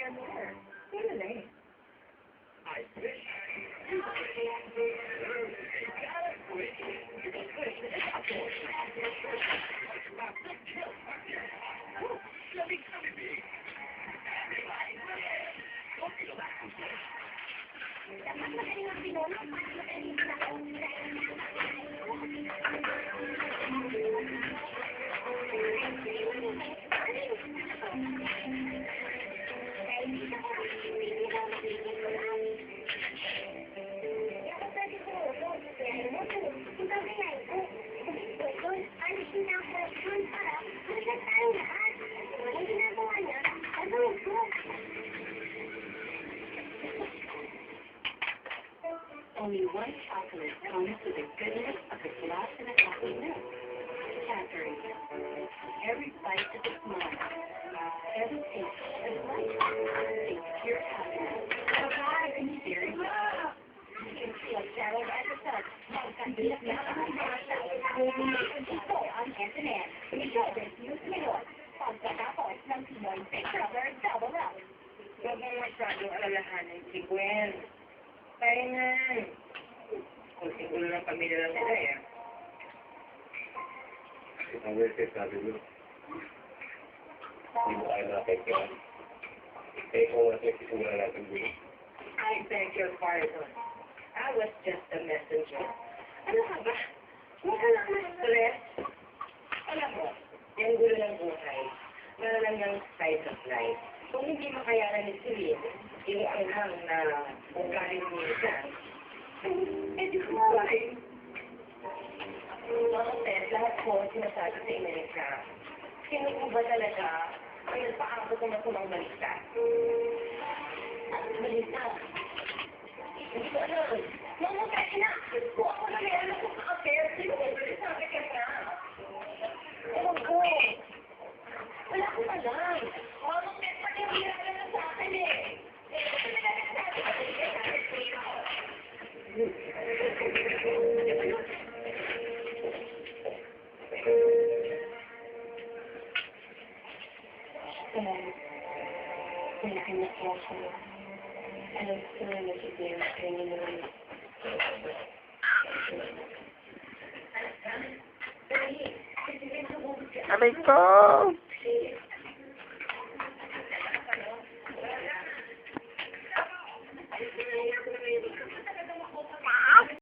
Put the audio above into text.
there. Sino na eh? Only one chocolate comes with the goodness of the glass and a coffee milk. Cadbury. Every bite is a smile. Every taste is life. It's pure happiness. Survive and very well. You can feel settled as a touch. I'm Antoinette. We show this youth minor. Pagkatapos ng Pinoy Big Brother Double Up. Huwag mong masyadong alalahanin si Gwen. Kaya nga. Kung siguro ng pamilya lang nila eh. Ang workers sabi mo, hindi mo kaya nakakailan. Kaya kung nakikisura natin dito. I beg your pardon. I was just a messenger. Ano ka ba? Huwag ka lang na-stress. Alam mo, yung gulo ng buhay, meron lang yung side of life. Kung hindi makayanan ni Celine, yung anghang na ugaling niya dyan, eh di kumaway. Bakit lahat po sinasabi sa Amerika, sino po ba talaga ang nagpaabot ng masamang balita? Balita? Hindi ko alam. Mamutay na! Kung ako na meron ako sa affair, sino ko sabi ka na? Ewan ko. Wala akong alam. Mamutay pa niya meron na sa akin eh. Malaking nakuha siya. Alam ko na nag-ibig kayo naman. Aray ko!